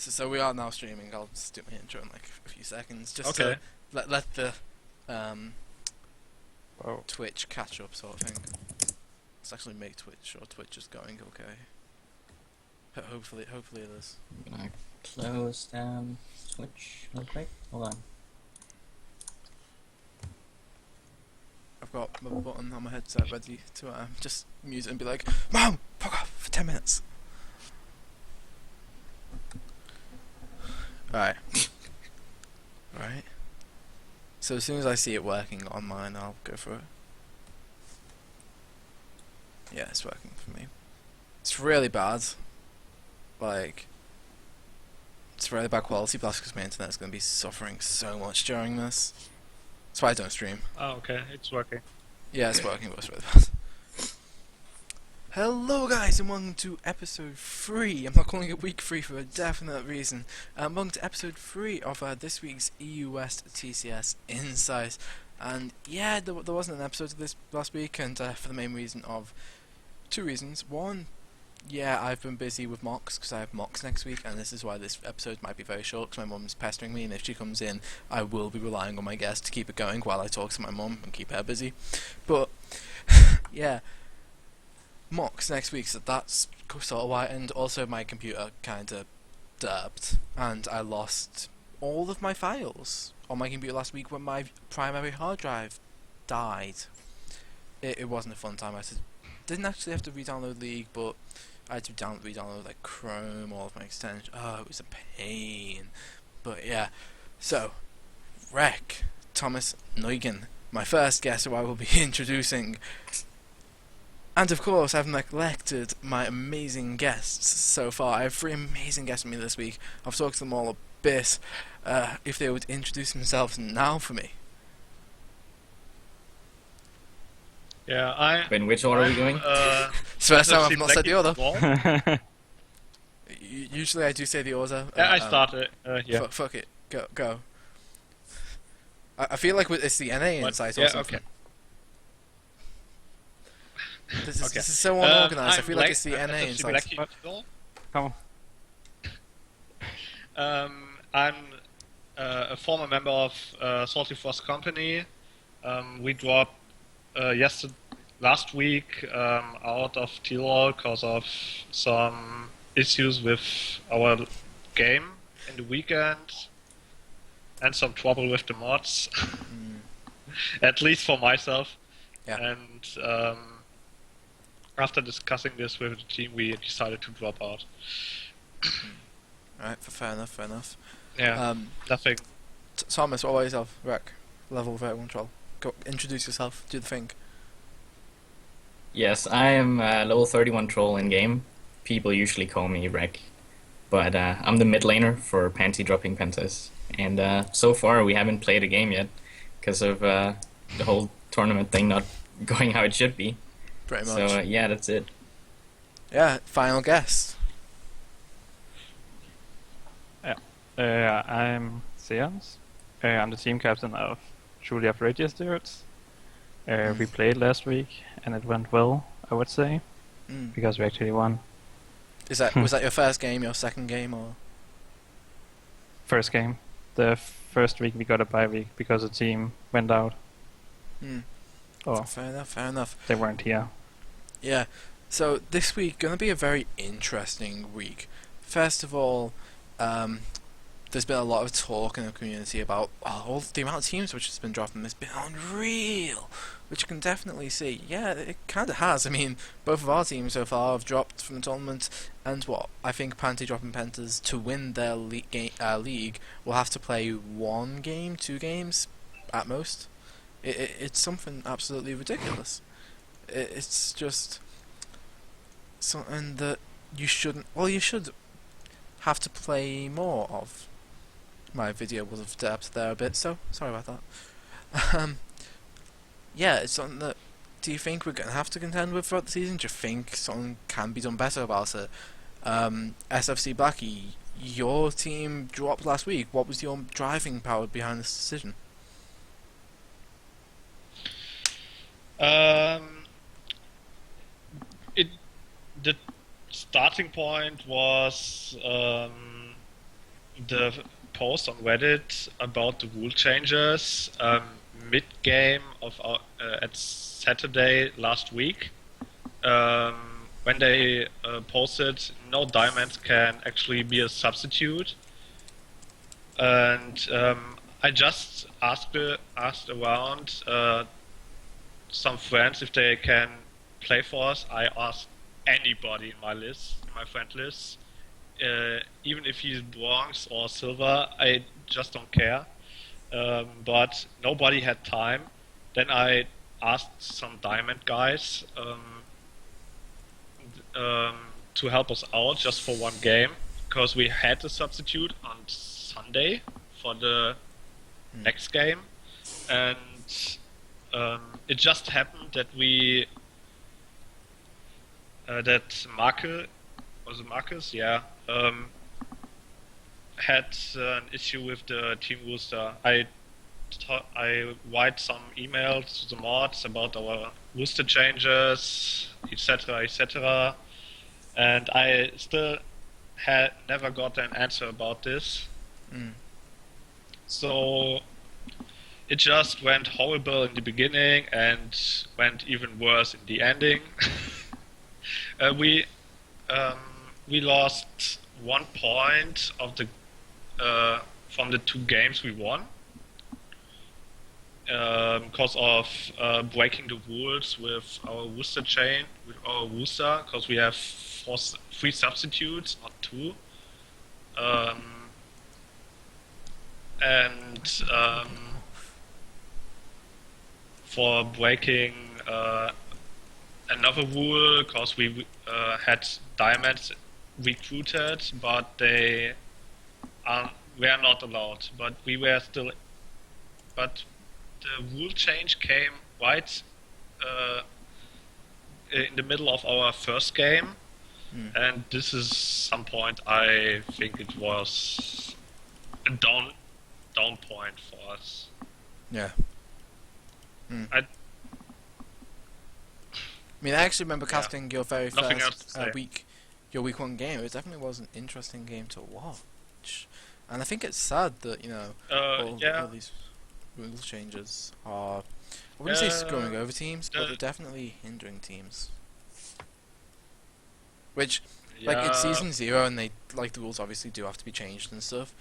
So we are now streaming. I'll just do my intro in like a few seconds, just Okay. to let the Oh. Twitch catch up, sort of thing. Let's actually make Twitch, or Twitch is going okay. Hopefully it is. I'm gonna close down Switch real quick. Hold on. I've got my button on my headset ready to just mute it and be like, "Mom, fuck off for 10 minutes." Right. Right. So as soon as I see it working on mine, I'll go for it. Yeah, it's working for me. It's really bad. Like, it's really bad quality, but that's because my internet's going to be suffering so much during this. That's why I don't stream. Oh, okay, it's working. Yeah, it's working, but it's really bad. Hello guys, and welcome to episode 3. I'm not calling it week 3 for a definite reason. Welcome to episode 3 of this week's EUW TCS Insight. And yeah, there wasn't an episode of this last week, and for the main reason of two reasons. One, yeah, I've been busy with mocks because I have mocks next week, and this is why this episode might be very short because my mum's pestering me, and if she comes in, I will be relying on my guest to keep it going while I talk to my mum and keep her busy. But yeah, mocks next week, so that's sort of why. And also my computer kind of derped, and I lost all of my files on my computer last week when my primary hard drive died. It wasn't a fun time. Didn't actually have to re-download League, but I had to re-download like Chrome, all of my extensions. Oh, it was a pain. But yeah, so Rec Thomas Neugen, my first guest who I will be introducing. And of course, I've neglected my amazing guests so far. I have 3 amazing guests with me this week. I've talked to them all a bit. If they would introduce themselves now for me. Yeah, In which order are we going? It's the first time I've not said the order. Yeah, Usually I do say the order. I started. Yeah. Fuck it. Go. I feel like it's the NA insight or Yeah, something. okay. This is, Okay. this is so unorganized. I I'm feel like Black- it's the NA SFC insight. Black Eagle. Come I'm a former member of Salty Frost Company. We dropped last week out of T-Roll because of some issues with our game in the weekend and some trouble with the mods, at least for myself. Yeah. And after discussing this with the team, we decided to drop out. Right, fair enough. Yeah, nothing. Thomas, what about yourself? Rec, level 31 troll. Go, introduce yourself, do the thing. Yes, I am level 31 troll in game. People usually call me Rec, but I'm the mid laner for Panty dropping Pentas. And so far we haven't played a game yet because of the whole tournament thing not going how it should be. Pretty much. So yeah, that's it. Yeah, final guest. I'm Seans. I'm the team captain of Julia Registered. We played last week and it went well, I would say, because we actually won. Was that your first game, your second game, or? First game. The first week we got a bye week because the team went out. Oh, Fair enough. they weren't here. Yeah, so this week gonna be a very interesting week. First of all, there's been a lot of talk in the community about all the amount of teams which has been dropping. Has been unreal, which you can definitely see. Yeah, it kind of has. I mean, both of our teams so far have dropped from the tournament, and I think Panty dropping Pentas to win their league will have to play 1 game, 2 games at most. It's something absolutely ridiculous. It's just something that you shouldn't. Well, you should have to play more of. My video would have dabbed there a bit, so sorry about that. Yeah, it's something that. Do you think we're going to have to contend with throughout the season? Do you think something can be done better about it? SFC Blackie, your team dropped last week. What was your driving power behind this decision? The starting point was the post on Reddit about the rule changes mid-game of at Saturday last week, when they posted no diamonds can actually be a substitute, and I just asked around some friends if they can play for us. I asked anybody in my friend list, even if he's bronze or silver, I just don't care. But nobody had time. Then I asked some diamond guys to help us out just for one game, because we had a substitute on Sunday for the next game, and it just happened that that Marcus, yeah, had an issue with the team rooster. I write some emails to the mods about our rooster changes, etc., etc., and I still had never got an answer about this. So it just went horrible in the beginning and went even worse in the ending. We lost 1 point of the from the 2 games we won because of breaking the rules with our rooster chain, with our rooster, because we have 3 substitutes, not 2. And for breaking another rule, because we had diamonds recruited, but they were not allowed. But we were still. But the rule change came right in the middle of our first game, and this is some point I think it was a down point for us. Yeah. I mean, I actually remember casting your very Nothing else first to say. your week 1 game. It definitely was an interesting game to watch, and I think it's sad that all these rule changes are, I wouldn't say screwing over teams, but they're definitely hindering teams. Which, like, it's season 0, and the rules obviously do have to be changed and stuff.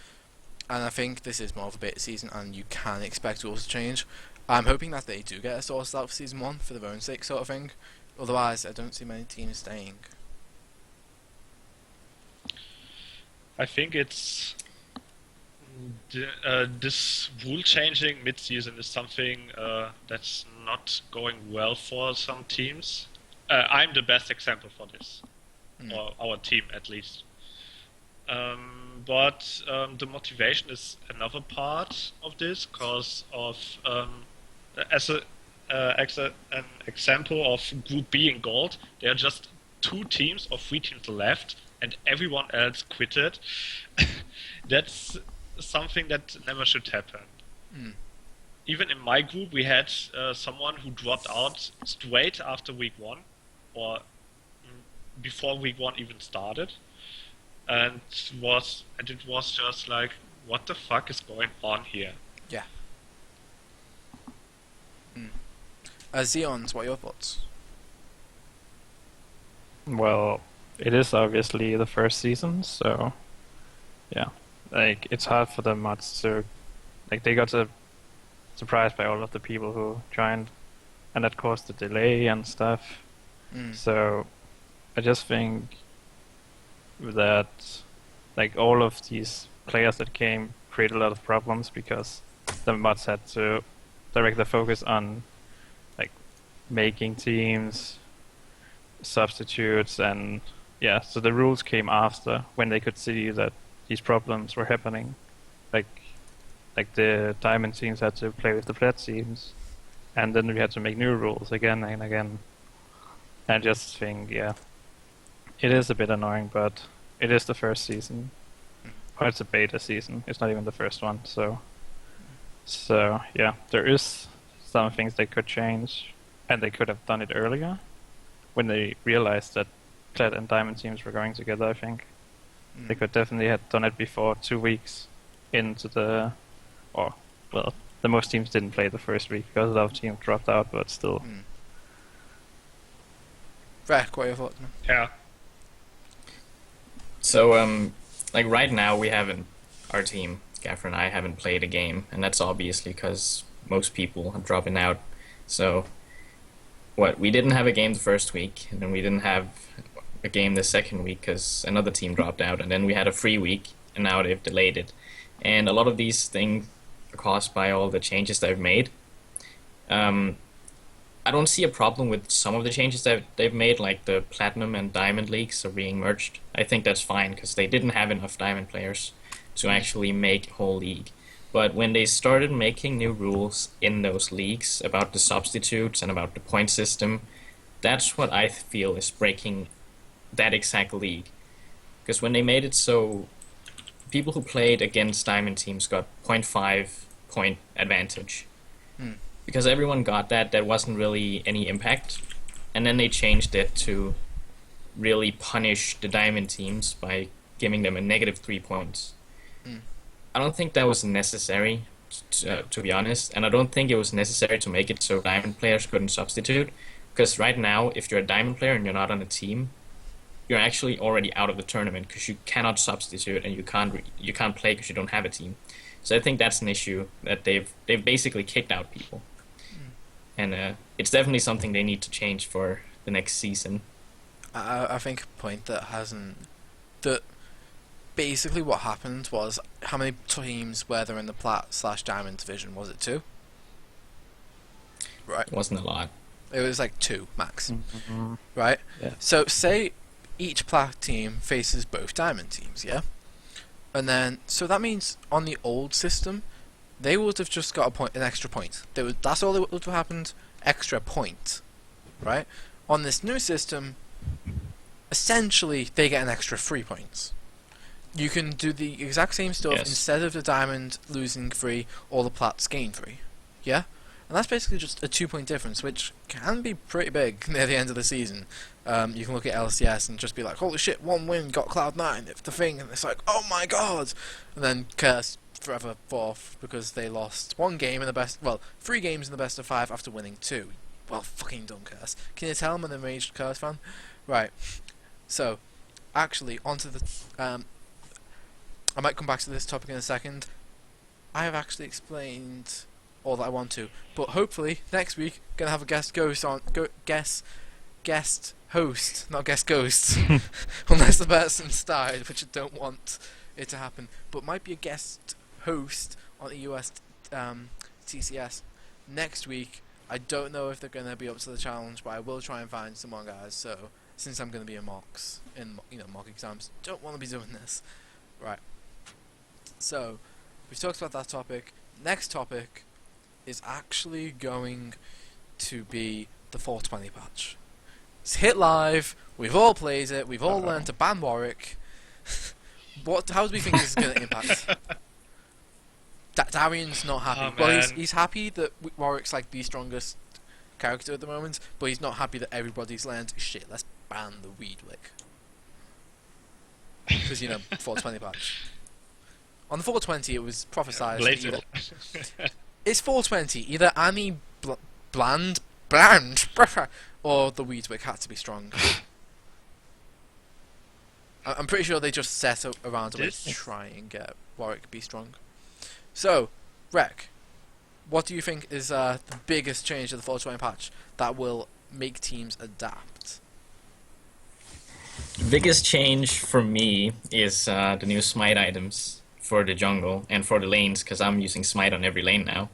And I think this is more of a beta season, and you can expect rules to change. I'm hoping that they do get a source out for season 1 for their own sake, sort of thing. Otherwise, I don't see many teams staying. I think it's this rule changing mid-season is something that's not going well for some teams. I'm the best example for this, or our team at least. But the motivation is another part of this, because of as an example of Group B in gold, there are just 2 teams or 3 teams left, and everyone else quitted. That's something that never should happen. Even in my group, we had someone who dropped out straight after week 1, or before week 1 even started, and it was just like, what the fuck is going on here? Yeah. Xeons, what are your thoughts? Well, it is obviously the first season, so yeah, like it's hard for the mods to, like, they got surprised by all of the people who joined, and that caused the delay and stuff. So I just think that, like, all of these players that came created a lot of problems, because the mods had to direct the focus on, like, making teams, substitutes, and yeah, so the rules came after, when they could see that these problems were happening. Like the diamond teams had to play with the flat teams, and then we had to make new rules again and again. I just think, yeah, it is a bit annoying, but it is the first season. Or it's a beta season, it's not even the first one, so yeah, there is some things they could change, and they could have done it earlier, when they realized that Clad and Diamond teams were going together, I think. They could definitely have done it before 2 weeks into the, or well, the most teams didn't play the first week because a lot of teams dropped out, but still. Rek, what are your thoughts? Yeah. So, like right now, our team, Gaffer and I, haven't played a game, and that's obviously because most people are dropping out. So, we didn't have a game the first week, and then we didn't have a game the second week because another team dropped out, and then we had a free week, and now they've delayed it. And a lot of these things are caused by all the changes they've made. I don't see a problem with some of the changes that they've made, like the Platinum and Diamond leagues are being merged. I think that's fine because they didn't have enough Diamond players to actually make a whole league. But when they started making new rules in those leagues about the substitutes and about the point system, that's what I feel is breaking that exact league. Because when they made it so people who played against Diamond teams got 0.5 point advantage. Because everyone got that, there wasn't really any impact. And then they changed it to really punish the Diamond teams by giving them a negative 3 points. I don't think that was necessary, to be honest. And I don't think it was necessary to make it so Diamond players couldn't substitute. Because right now, if you're a Diamond player and you're not on a team, you're actually already out of the tournament because you cannot substitute and you can't play because you don't have a team. So I think that's an issue that they've basically kicked out people. And it's definitely something they need to change for the next season. I think a point that basically what happened was, how many teams were there in the Plat/Diamond division? Was it 2? Right. It wasn't a lot. It was like 2 max. Mm-hmm. Right? Yeah. So say each Plat team faces both Diamond teams, yeah? And then, so that means on the old system, they would have just got an extra point. That's all that would have happened, extra point, right? On this new system, essentially, they get an extra 3 points. You can do the exact same stuff. Yes. Instead of the Diamond losing 3, all the Plats gain 3, yeah? And that's basically just a 2-point difference, which can be pretty big near the end of the season. You can look at LCS and just be like, holy shit, 1 win got Cloud9, it's the thing, and it's like, oh my god! And then Curse forever 4th because they lost 1 game in the best, 3 games in the best of 5 after winning 2. Well, fucking dumb Curse. Can you tell I'm an enraged Curse fan? Right. So, actually, onto the, I might come back to this topic in a second. I have actually explained all that I want to, but hopefully next week gonna have a guest host, not guest ghost, unless the person's died, which I don't want it to happen. But might be a guest host on the US TCS next week. I don't know if they're gonna be up to the challenge, but I will try and find someone, guys. So since I'm gonna be in mocks, mock exams, don't want to be doing this, right? So we've talked about that topic. Next topic is actually going to be the 420 patch. It's hit live. We've all played it. We've all learned to ban Warwick. How do we think this is going to impact? Darian's not happy. Oh, Well, man. he's happy that Warwick's like the strongest character at the moment, but he's not happy that everybody's learned, shit, let's ban the Weedwick. Because, 420 patch. On the 420, it was prophesized. Blatant. It's 420. Either Annie Bland, or the Weedwick had to be strong. I'm pretty sure they just set around a way to try and get Warwick to be strong. So, Rek, what do you think is the biggest change to the 420 patch that will make teams adapt? The biggest change for me is the new smite items for the jungle and for the lanes, because I'm using smite on every lane now.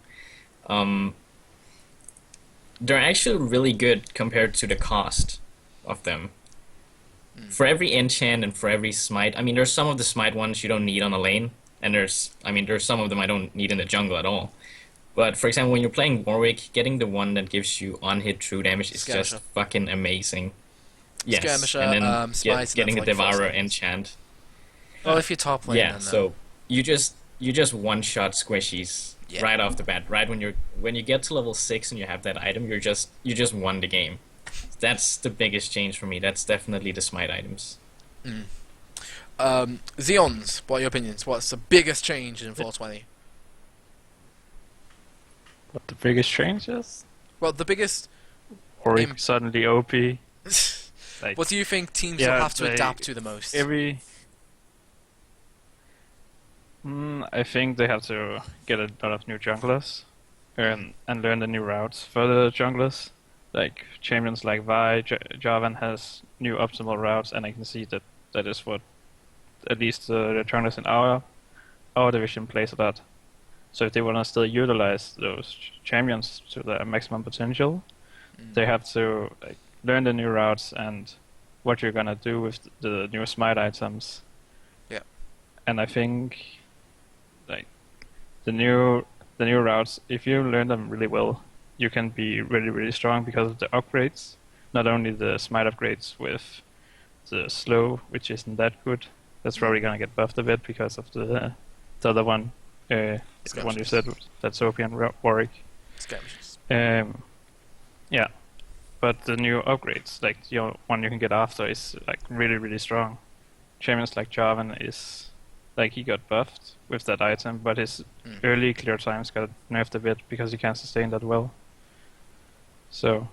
They're actually really good compared to the cost of them. For every enchant and for every smite, I mean, there's some of the smite ones you don't need on a lane, and there's some of them I don't need in the jungle at all. But for example, when you're playing Warwick, getting the one that gives you on-hit true damage is just fucking amazing. Yes, Skirmisher, and then smite, getting and the then for, like, 4 Devourer seconds. enchant. Well, if you're top lane, Yeah, then, so you just one-shot squishies right off the bat. Right when you get to level 6 and you have that item, you just won the game. That's the biggest change for me. That's definitely the smite items. Xeons, what are your opinions? What's the biggest change in 420? What the biggest changes? Well, the biggest. Or Im- suddenly OP? Like, What do you think teams yeah, will have to they- adapt to the most? I think they have to get a lot of new junglers and learn the new routes for the junglers. Like champions like Vi, Jarvan has new optimal routes, and I can see that is what at least the junglers in our division plays a lot. So if they want to still utilize those champions to their maximum potential, they have to like learn the new routes and what you're gonna do with the new smite items. Yeah. And I think like the new routes, if you learn them really well, you can be really, really strong because of the upgrades. Not only the smite upgrades with the slow, which isn't that good. That's probably gonna get buffed a bit because of the other one. The one you said, that's OP and Warwick. Skirmishes. Yeah, but the new upgrades, like the one you can get after, is like really, really strong. Champions like Jarvan is like he got buffed with that item, but his early clear times got nerfed a bit because he can't sustain that well. So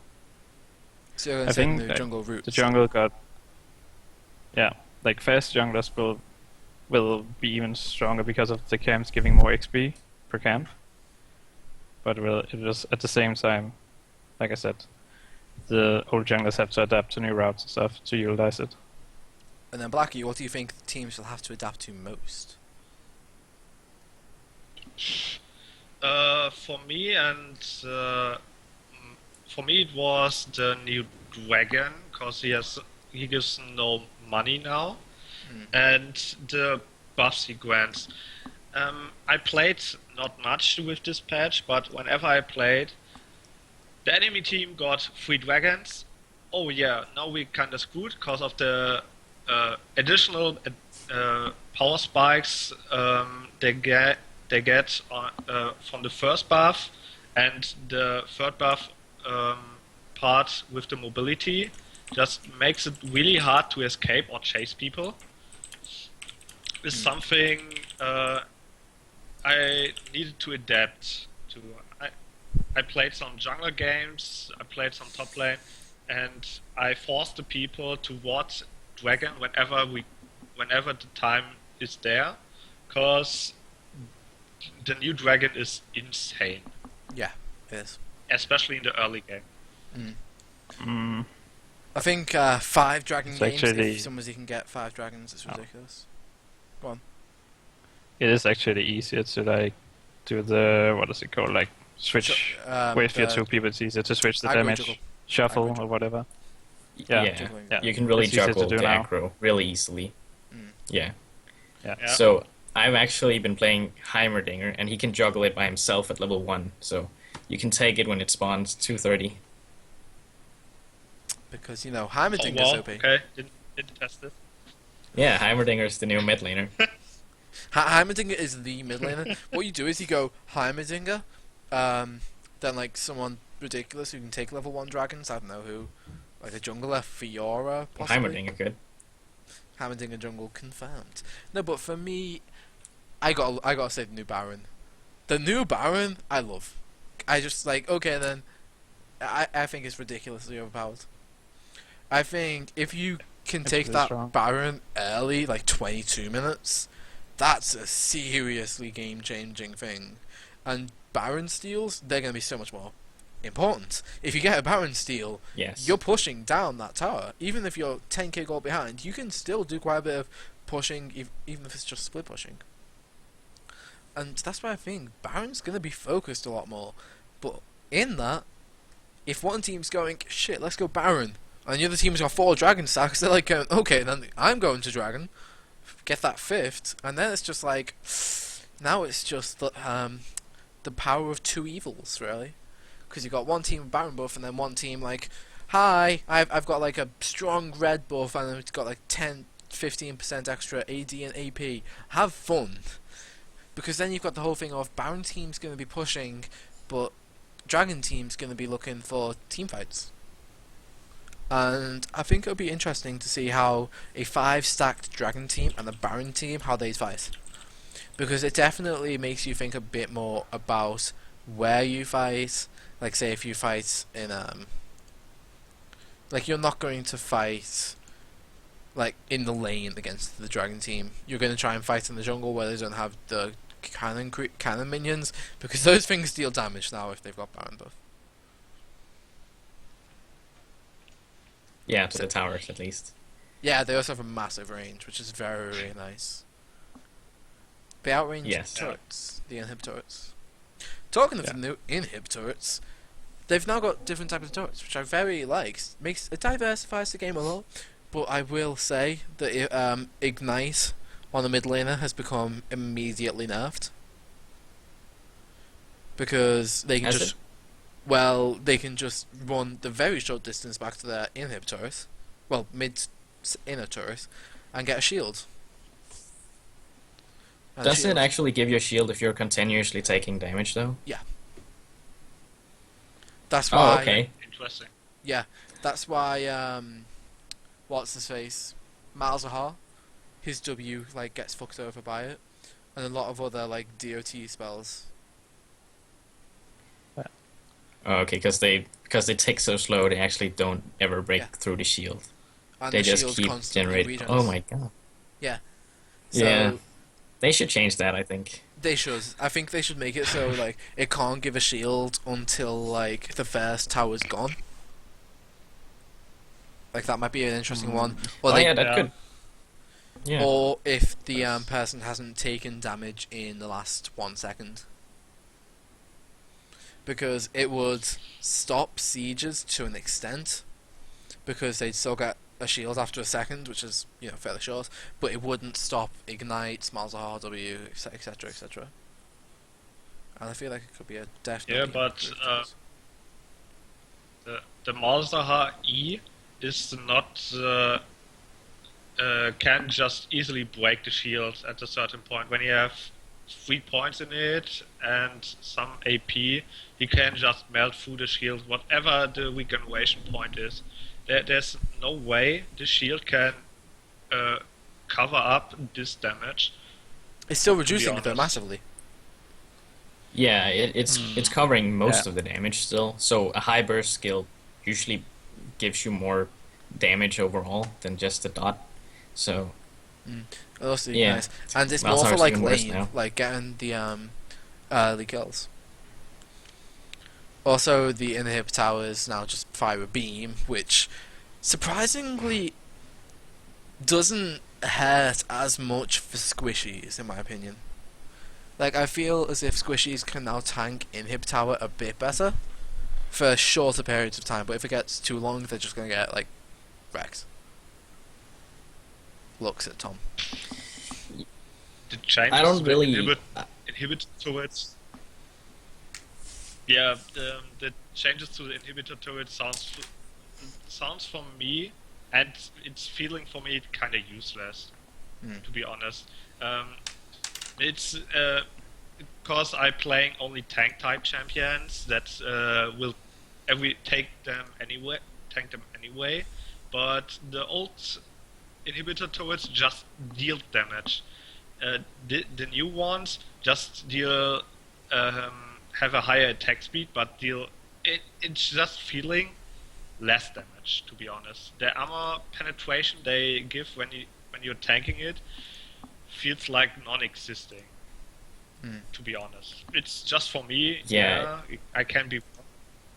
So you're I gonna say think the jungle route. the jungle got like fast junglers will be even stronger because of the camps giving more XP per camp. But it was at the same time, like I said, the old junglers have to adapt to new routes and stuff to utilize it. And then Blackie, what do you think teams will have to adapt to most? For me it was the new dragon because he gives no money now, and the buffs he grants. I played not much with this patch, but whenever I played, the enemy team got 3 dragons. Oh yeah, now we're kinda screwed because of the additional power spikes they get from the first buff, and the third buff part with the mobility just makes it really hard to escape or chase people. Is something I needed to adapt to. I played some jungler games, I played some top lane, and I forced the people to watch dragon whenever the time is there, because the new dragon is insane, Yeah, it is. especially in the early game. I think 5 dragon It's games, actually- if somebody can get 5 dragons, it's ridiculous. Go on. It is actually easier to like do the what is it called, like switch with your 2 people. It's easier to switch the aggro damage, juggle. shuffle Aggro or whatever. Yeah, Juggling. Yeah. you can really It's easier to juggle do the now. aggro really easily. Yeah. Yeah. So I've actually been playing Heimerdinger, and he can juggle it by himself at level 1. So you can take it when it spawns 230. Because, you know, Oh Heimerdinger's wow, OP. okay, didn't test it. Yeah, Heimerdinger's the new mid laner. Heimerdinger is the mid laner. What you do is you go Heimerdinger, then like someone ridiculous who can take level 1 dragons, I don't know who, like a jungler, Fiora, possibly. Heimerdinger could. Heimerdinger jungle confirmed. No, but for me, I gotta say the new Baron. The new Baron, I love. I just like, okay then, I think it's ridiculously overpowered. I think if you can It's take really that strong. Baron early, like 22 minutes, that's a seriously game-changing thing. And Baron steals, they're going to be so much more important. If you get a Baron steal, Yes. you're pushing down that tower. Even if you're 10k gold behind, you can still do quite a bit of pushing, even if it's just split pushing. And that's why I think Baron's going to be focused a lot more. But in that, if one team's going, shit, let's go Baron, and the other team's got 4 dragon stacks, they're like going, okay, then I'm going to dragon, get that 5th, and then it's just like, now it's just the power of 2 evils, really. Because you've got one team with Baron buff, and then one team like, hi, I've got like a strong red buff, and it's got like 10-15% extra AD and AP. Have fun. Because then you've got the whole thing of Baron team's going to be pushing, but Dragon team's going to be looking for team fights. And I think it'll be interesting to see how a 5 stacked Dragon team and a Baron team, how they fight. Because it definitely makes you think a bit more about where you fight. Like, say, if you fight in, like, you're not going to fight, like, in the lane against the Dragon team. You're going to try and fight in the jungle where they don't have the cannon minions, because those things deal damage now if they've got Baron buff. Yeah, to the towers at least. Yeah, they also have a massive range, which is very, very nice. They outrange Yes. turrets, the inhib turrets. Talking of the new inhib turrets, they've now got different types of turrets, which I very like. It diversifies the game a lot, but I will say that Ignite on the mid laner has become immediately nerfed. Because they can they can just run the very short distance back to their inhib turret, well, inner turret, and get a shield. And Does it actually give you a shield if you're continuously taking damage, though? Yeah. That's why. Oh, okay. Interesting. Yeah, that's why. What's his face? Malzahar, his W like gets fucked over by it, and a lot of other like DOT spells. Oh, okay, because they tick so slow, they actually don't ever break through the shield. And They the just shield's keep constantly generating. regens. Oh my god. Yeah. So Yeah. They should change that, I think. They should. I think they should make it so like it can't give a shield until like the first tower's gone. Like that might be an interesting one. Or Oh they, yeah, that could. Yeah. or if the person hasn't taken damage in the last 1 second. Because it would stop sieges to an extent, because they'd still get a shield after a second, which is, you know, fairly short, but it wouldn't stop Ignite, Malzahar, W, etc, etc. And I feel like it could be a definitely... Yeah, but the Malzahar E is not can just easily break the shield at a certain point. When you have 3 points in it and some AP, you can just melt through the shield, whatever the regeneration point is. There's no way the shield can cover up this damage. It's still reducing it though honest. massively. Yeah, it's covering most of the damage still. So a high burst skill usually gives you more damage overall than just the dot. So Also Yeah. nice. And it's Well, more for it's like even worse lane, now. like getting the early kills. Also, the inhib towers now just fire a beam, which surprisingly doesn't hurt as much for squishies, in my opinion. Like, I feel as if squishies can now tank inhib tower a bit better for shorter periods of time, but if it gets too long, they're just gonna get, like, wrecked. Looks at Tom. The changes I don't to really. inhibit turrets. Yeah, the changes to the inhibitor turret sounds for me, and it's feeling for me kind of useless, to be honest. It's because I'm playing only tank type champions that will tank them anyway. But the old inhibitor turrets just deal damage. The new ones just deal have a higher attack speed, but it's just feeling less damage. To be honest, the armor penetration they give when you're tanking it feels like non-existing. To be honest, it's just for me. Yeah. I can be,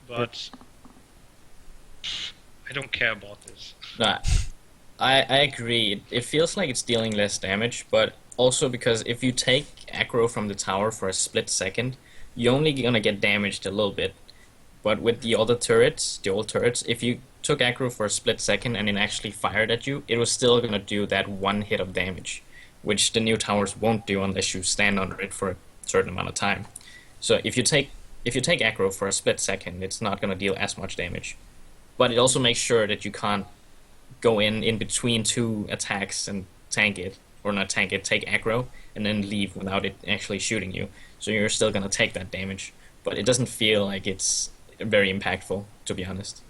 but I don't care about this. Nah, I agree. It feels like it's dealing less damage, but also because if you take aggro from the tower for a split second, you're only gonna get damaged a little bit. But with the other turrets, the old turrets, if you took aggro for a split second and it actually fired at you, it was still gonna do that one hit of damage, which the new towers won't do unless you stand under it for a certain amount of time. So if you take aggro for a split second, it's not gonna deal as much damage. But it also makes sure that you can't go in between 2 attacks and tank it, or not tank it, take aggro, and then leave without it actually shooting you. So you're still gonna take that damage, but it doesn't feel like it's very impactful, to be honest.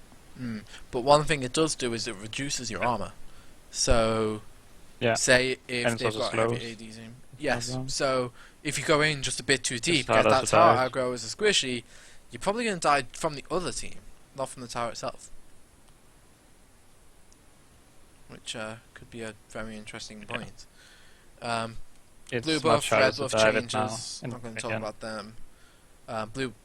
But one thing it does do is it reduces your armor. So, Yeah. say if And it's they've also got heavy slows. AD zoom. Yes. well. So if you go in just a bit too deep, harder get to that tower dive. aggro as a squishy, you're probably going to die from the other team, not from the tower itself. Which could be a very interesting point. It's Blue much buff, harder red to buff dive it now. changes. I'm not going to talk again. about them.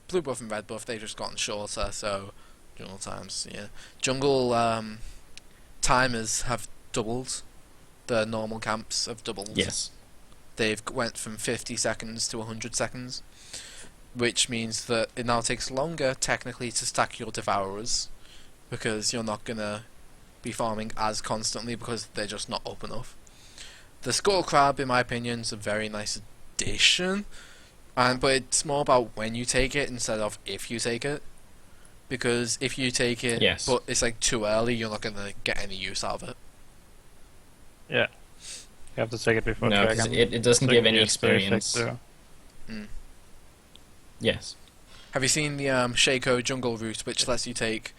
Blue buff and red buff, they've just gotten shorter, so jungle times, yeah. Jungle timers have doubled. The normal camps have doubled. Yes. They've went from 50 seconds to 100 seconds, which means that it now takes longer, technically, to stack your Devourers, because you're not going to be farming as constantly because they're just not up enough. The Scuttle Crab, in my opinion, is a very nice addition, but it's more about when you take it instead of if you take it. Because if you take it, Yes. but it's like too early, you're not going to get any use out of it. Yeah. You have to take it before No, 'cause dragon. it doesn't So give you any use the effect experience. too. Yes. Have you seen the Shaco jungle route, which lets you take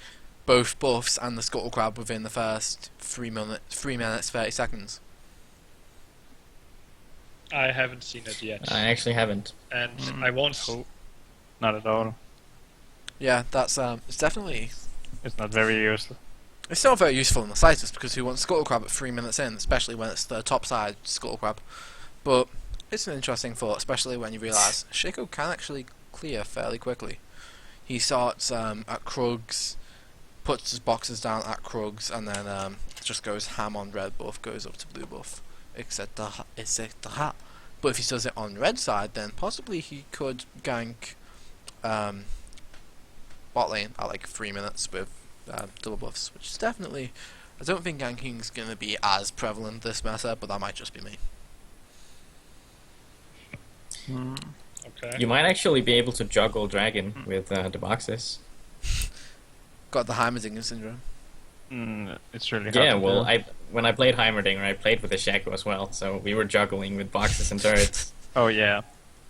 both buffs and the Scuttle Crab within the first 3 minutes 30 seconds? I haven't seen it yet, I actually haven't. and I won't. Not at all. Yeah, that's it's definitely. It's not very useful. It's not very useful in the slightest because who wants Scuttle Crab at 3 minutes in, especially when it's the top side Scuttle Crab. But it's an interesting thought, especially when you realise Shaco can actually clear fairly quickly. He starts at Krugs, puts his boxes down at Krugs, and then just goes ham on red buff, goes up to blue buff, etc. etc. But if he does it on red side, then possibly he could gank bot lane at like 3 minutes with double buffs, which is definitely. I don't think ganking's going to be as prevalent this meta, but that might just be me. Okay. You might actually be able to juggle dragon with the boxes. Got the Heimerdinger syndrome. It's really hard. Yeah, to well, do. when I played Heimerdinger, I played with the Shaco as well, so we were juggling with boxes and turrets. Oh yeah,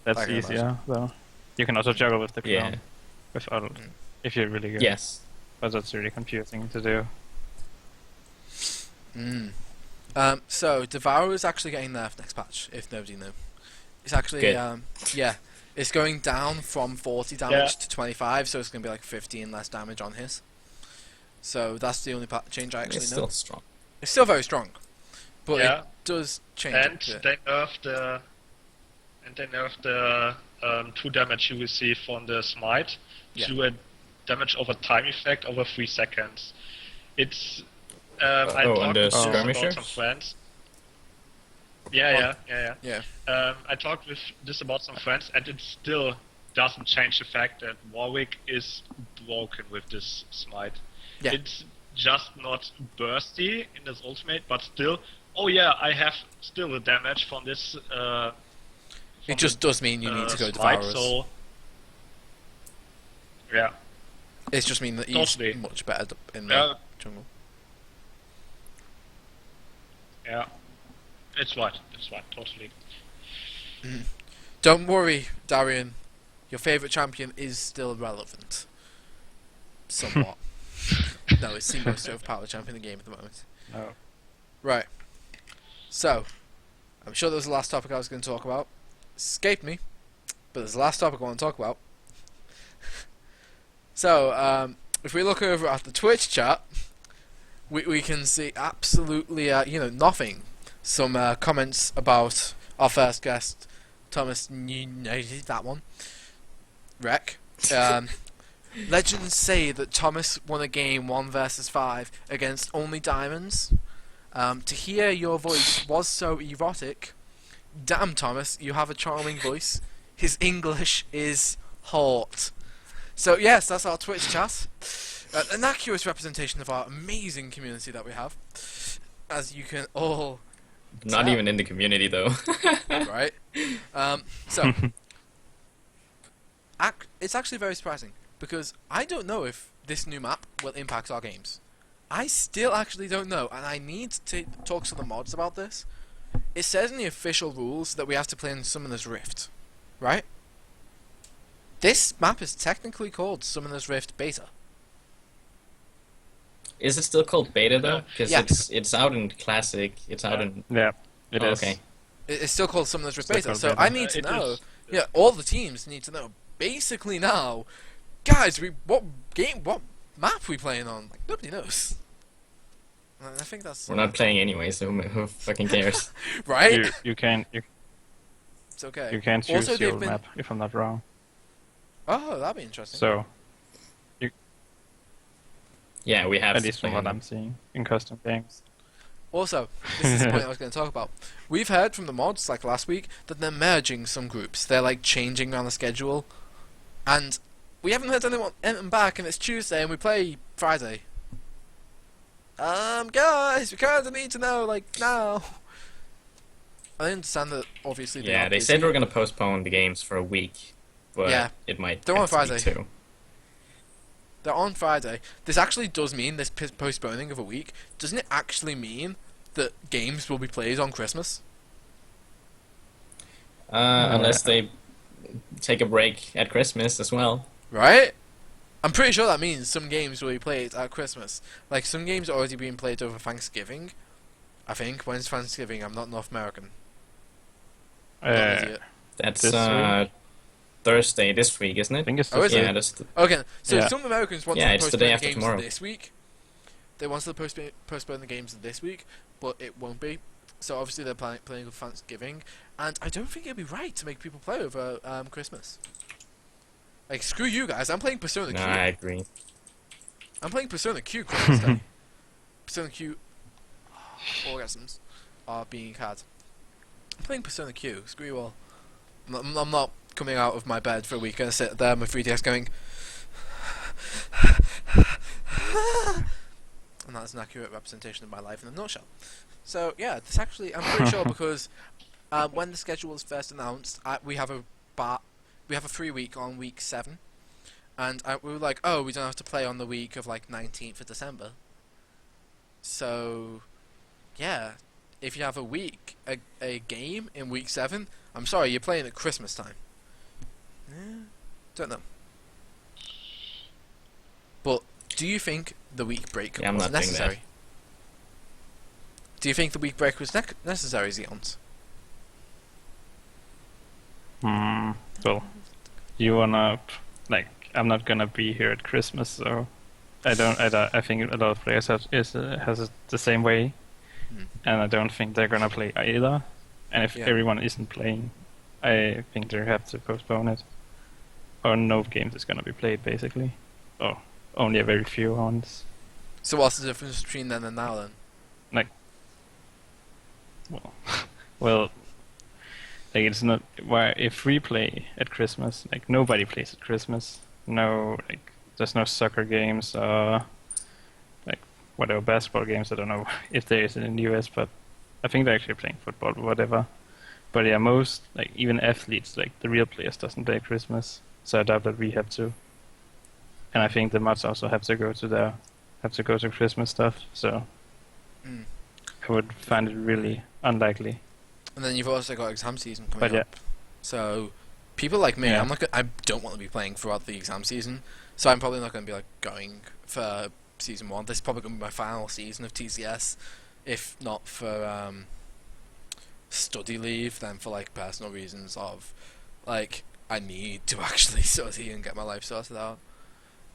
that's I can easier though. You can also juggle with the Yeah. clone, with ult, if you're really good. Yes. But that's really confusing to do. So Devour is actually getting nerfed next patch, if nobody knew. It's actually Good. yeah, it's going down from 40 damage to 25, so it's going to be like 15 less damage on his. So that's the only change I actually It's know. still strong. It's still very strong, but Yeah. it does change. And a bit. they nerfed the 2 damage you receive from the smite Yeah. to a damage over time effect over 3 seconds. It's I on talked the this about skirmisher? some friends. Yeah. Yeah. I talked with this about some friends, and it still doesn't change the fact that Warwick is broken with this smite. Yeah. It's just not bursty in his ultimate, but still. Oh yeah, I have still the damage from this. It just does mean you need to go smite, Devourers. so yeah. It's just mean that he's Totally. much better in the Yeah. jungle. Yeah, it's right, totally. Don't worry, Darian. Your favourite champion is still relevant. Somewhat. No, it's the most overpowered champion in the game at the moment. Oh. Right. So, I'm sure that was the last topic I was going to talk about. Escaped me, but there's the last topic I want to talk about. So, if we look over at the Twitch chat, we can see absolutely, nothing. Some comments about our first guest, Thomas, you noted that one. Wreck. Legends say that Thomas won a game 1 versus 5 against only diamonds. To hear your voice was so erotic. Damn, Thomas, you have a charming voice. His English is hot. So yes, that's our Twitch chat. An accurate representation of our amazing community that we have. As you can all Not tell. even in the community, though. Right? So, it's actually very surprising, because I don't know if this new map will impact our games. I still actually don't know, and I need to talk to the mods about this. It says in the official rules that we have to play in Summoner's Rift, right? This map is technically called Summoner's Rift Beta. Is it still called beta though? Because Yeah. it's out in classic. It's out in. Yeah, it Oh, is. okay. It's still called Summoners Rift Still Beta, called so beta. I need to It know. is. Yeah, all the teams need to know. Basically now, guys, what map we playing on? Like, nobody knows. I think that's We're not playing anyway, so who fucking cares? right. You can It's okay. you can choose Also, your they've been. map if I'm not wrong. Oh, that'd be interesting. So Yeah, we have at to least play from what on I'm seeing in custom games. Also, this is the point I was going to talk about. We've heard from the mods, like last week, that they're merging some groups. They're like changing around the schedule, and we haven't heard anyone back. And it's Tuesday, and we play Friday. Guys, we kind of need to know like now. I understand that obviously. Yeah, they said we're gonna postpone the games for a week, but Yeah. it might. They're on have to be Friday. two. They're on Friday. This actually does mean this postponing of a week. Doesn't it actually mean that games will be played on Christmas? Unless they take a break at Christmas as well. Right? I'm pretty sure that means some games will be played at Christmas. Like, some games are already being played over Thanksgiving. I think. When's Thanksgiving? I'm not North American. I'm an idiot. That's This week? Thursday this week, isn't I it? think it's Oh, is this it? Yeah, week. that's Okay, so Yeah. some Americans want Yeah, to it's the postpone day the after games tomorrow. this week. They want to postpone the games this week, but it won't be. So obviously they're playing with Thanksgiving, and I don't think it'd be right to make people play over Christmas. Like, screw you guys, I'm playing Persona no, Q. I agree. I'm playing Persona Q Christmas Day. Persona Q orgasms are being had. I'm playing Persona Q, screw you all. I'm not coming out of my bed for a week and sit there on my 3DS going and that's an accurate representation of my life in a nutshell. So yeah, this actually, I'm pretty sure because when the schedule was first announced, we have a 3-week on week 7, and we were like, oh, we don't have to play on the week of like 19th of December. So yeah, if you have a game in week 7, I'm sorry, you're playing at Christmas time. Don't know. But do you think the week break Yeah, I'm was not doing that. necessary? Do you think the week break was necessary, Zeons? Well, you wanna like? I'm not gonna be here at Christmas, so I think a lot of players has it the same way, and I don't think they're gonna play either. And if Yeah. everyone isn't playing, I think they have to postpone it, or no games is gonna be played basically, or only a very few ones. So what's the difference between then and now then? Well, like it's not why if we play at Christmas, like nobody plays at Christmas. No, like there's no soccer games or like whatever basketball games. I don't know if there is in the US, but I think they're actually playing football or whatever. But yeah, most like even athletes, like the real players, doesn't play at Christmas. So I doubt that we have to. And I think the mods also have to go to Christmas stuff. So I would find it really unlikely. And then you've also got exam season coming But yeah. up. So people like me, Yeah. I don't want to be playing throughout the exam season. So I'm probably not going to be like going for season 1. This is probably going to be my final season of TCS, if not for study leave, then for like personal reasons of like I need to actually study and get my life sorted out.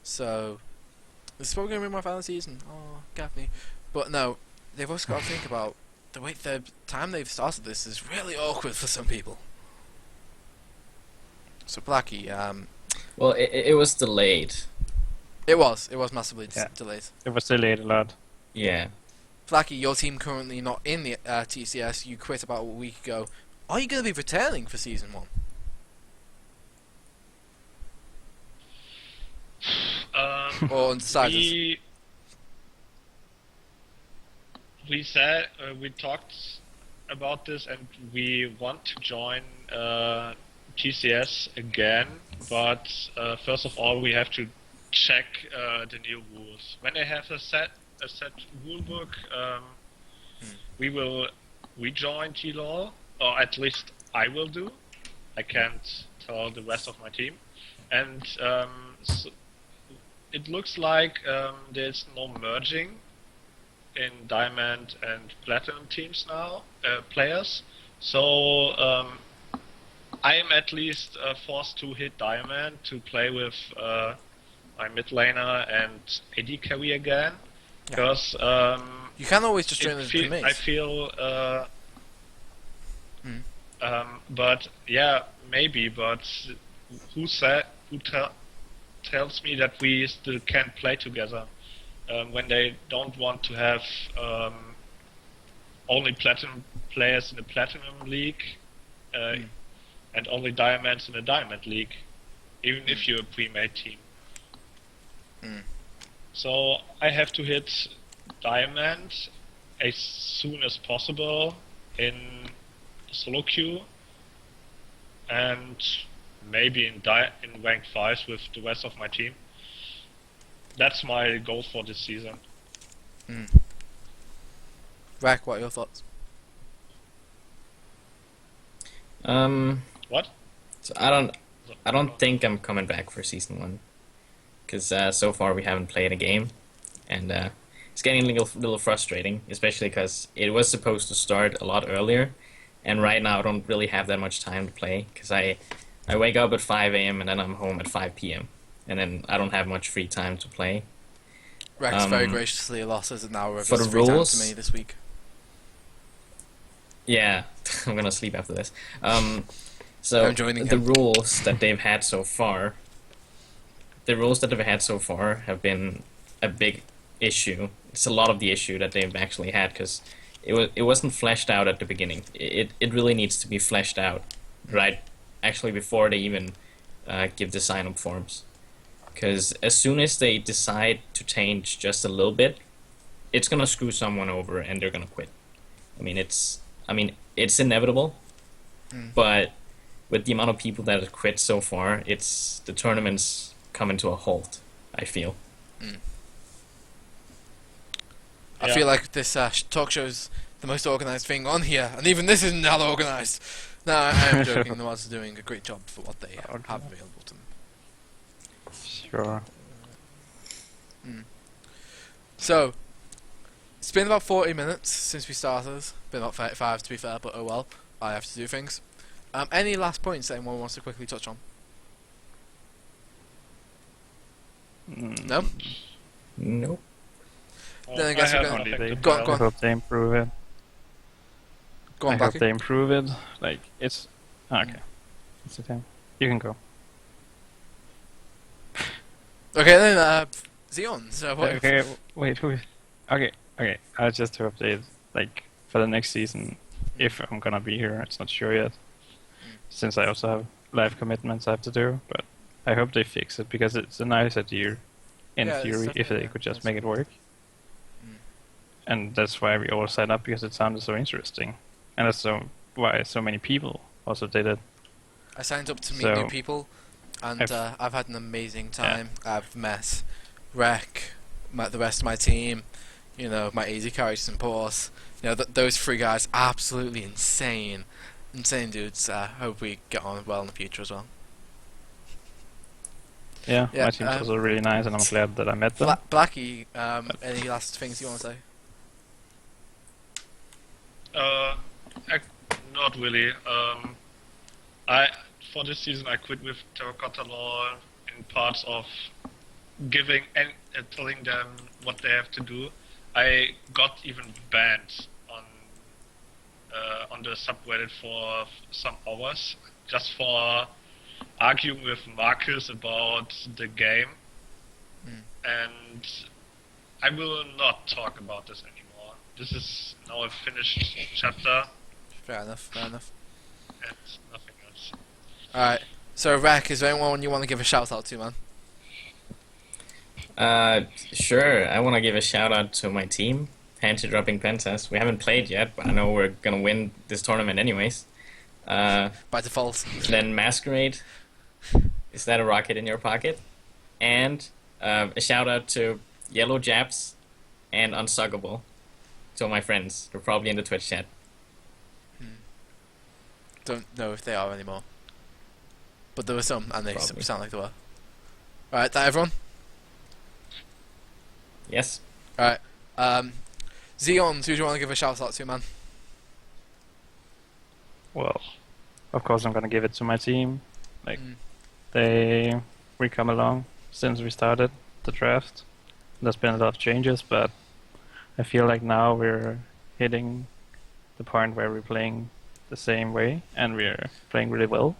So this is probably going to be my final season. Oh, get me. But no, they've also got to think about the time they've started this is really awkward for some people. So Blackie, Well, it was delayed. it was massively Yeah. delayed. It was delayed a lot. Yeah. Blackie, your team currently not in the TCS. You quit about a week ago. Are you going to be returning for season 1? Or undecided? We said we talked about this, and we want to join TCS again. But first of all, we have to check the new rules. When they have a set rule book, we will rejoin TLOL, or at least I will do. I can't tell the rest of my team, and it looks like there's no merging in Diamond and Platinum teams now, players. So I am at least forced to hit Diamond to play with my mid laner and AD carry again. Because you can always just join the maze. I feel, but yeah, maybe. But who tells me that we still can't play together when they don't want to have only platinum players in the Platinum League and only diamonds in the Diamond League, even if you're a pre-made team. So I have to hit Diamond as soon as possible in solo queue, and maybe in rank 5 with the rest of my team. That's my goal for this season. Rack, what are your thoughts? What? So I don't think I'm coming back for season 1, because so far we haven't played a game, and it's getting a little frustrating, especially because it was supposed to start a lot earlier, and right now I don't really have that much time to play, because I wake up at 5 a.m. and then I'm home at 5 p.m. and then I don't have much free time to play. Rex very graciously allotted an hour of for his the free time rules- to me this week. Yeah, I'm gonna sleep after this. So I'm joining the him. rules that they've had so far, have been a big issue. It's a lot of the issue that they've actually had, because it wasn't fleshed out at the beginning. It really needs to be fleshed out, right? Actually, before they even give the sign-up forms, because as soon as they decide to change just a little bit, it's gonna screw someone over and they're gonna quit. I mean, it's inevitable, but with the amount of people that have quit so far, the tournament's coming to a halt, I feel. I feel like this talk show's the most organised thing on here, and even this isn't that organised. No, I am joking. The mods are doing a great job for what they have available to them. Sure. So, it's been about 40 minutes since we started. Been about 35 to be fair, but oh well. I have to do things. Any last points that anyone wants to quickly touch on? No? Nope. Then I guess we're gonna- Go on. I hope they improve it. Go on, I hope Blackie. they improve it. Like, it's... Okay. It's the thing. You can go. Okay then, Xeon. So what? Okay, wait. Okay. I just to update, like, for the next season, if I'm gonna be here, it's not sure yet. Since I also have life commitments I have to do, but I hope they fix it, because it's a nice idea, in Yeah, it's theory, if definitely they could just nice. make it work. And that's why we all signed up, because it sounded so interesting. And that's why so many people also did it. I signed up to meet So, new people, and I've had an amazing time. I've met Rec, met the rest of my team, you know, my easy characters and Pause. You know, those three guys, absolutely insane dudes. Hope we get on well in the future as well. Yeah, Yeah, my team's also really nice, and I'm glad that I met them. Blackie, any last things you want to say? Not really. For this season I quit with Terracotta Law in parts of giving and telling them what they have to do. I got even banned on the subreddit for some hours just for arguing with Marcus about the game, and I will not talk about this anymore. This is now a finished chapter. Fair enough. And nothing else. Alright, so Rec, is there anyone you want to give a shout out to, man? Sure. I want to give a shout out to my team, Panty Dropping Pentas. We haven't played yet, but I know we're gonna win this tournament anyways. By default. Then Masquerade. Is that a rocket in your pocket? And a shout out to Yellow Japs and Unsuckable. To my friends. They're probably in the Twitch chat. Don't know if they are anymore. But there were some, and they Probably. sound like they were. Alright, that everyone? Yes. Alright. Xeons, who do you want to give a shout out to, man? Well, of course I'm gonna give it to my team. Like Mm. we come along since we started the draft. There's been a lot of changes, but I feel like now we're hitting the point where we're playing the same way and we're playing really well.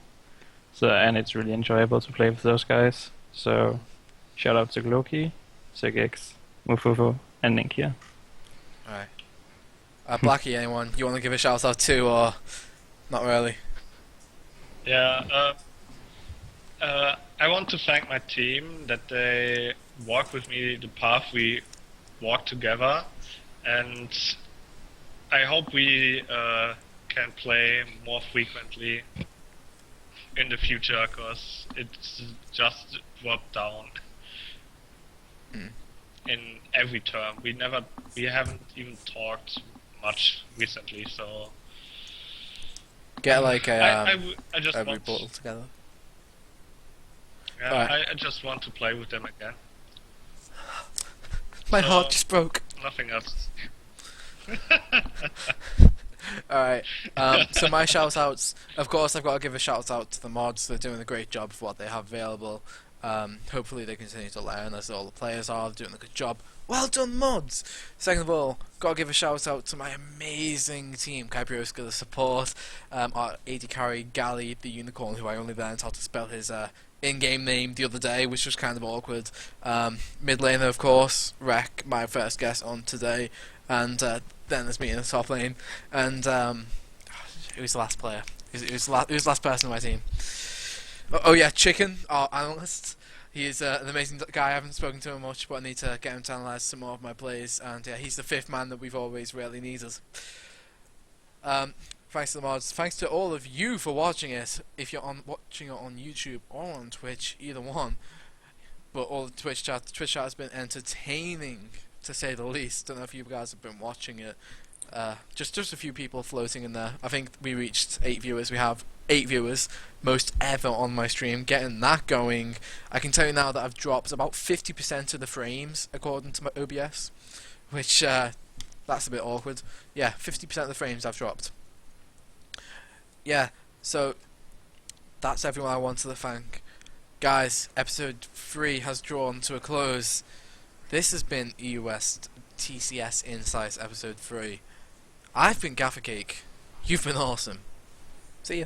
So and it's really enjoyable to play with those guys. So shout out to Gloki, Sigix, Mufufu, and Ninkia. Alright. Blackie, anyone you want to give a shout out to, or not really? Yeah, I want to thank my team that they walked with me the path we walked together, and I hope we can play more frequently in the future, because it's just dropped down in every term. We haven't even talked much recently, so Get like I just a want rebuttal together. yeah, Alright. I just want to play with them again. My So- heart just broke. Nothing else. Alright, so my shout outs, of course I've got to give a shout out to the mods. They're doing a great job of what they have available. Hopefully they continue to learn as all the players are doing a good job. Well done, mods! Second of all, got to give a shout out to my amazing team, Kybrioska, the support, our AD carry, Gally, the unicorn, who I only learned how to spell his in-game name the other day, which was kind of awkward. Mid laner, of course, Rek, my first guest on today, and then there's me in the top lane, and who was the last player? Who was the last person on my team? Oh yeah, Chicken, our analyst. He's an amazing guy. I haven't spoken to him much, but I need to get him to analyse some more of my plays, and yeah, he's the fifth man that we've always really needed. Thanks to the mods. Thanks to all of you for watching it. If you're watching it on YouTube or on Twitch, either one. But all the Twitch chat has been entertaining, to say the least. Don't know if you guys have been watching it. Just a few people floating in there. I think we reached 8 viewers. We have 8 viewers, most ever on my stream. Getting that going. I can tell you now that I've dropped about 50% of the frames according to my OBS, which that's a bit awkward. Yeah, 50% of the frames I've dropped. Yeah, so that's everyone I wanted to thank. Guys, episode 3 has drawn to a close. This has been EUW TCS Insight episode 3. I've been Gaffer Cake. You've been awesome. See ya.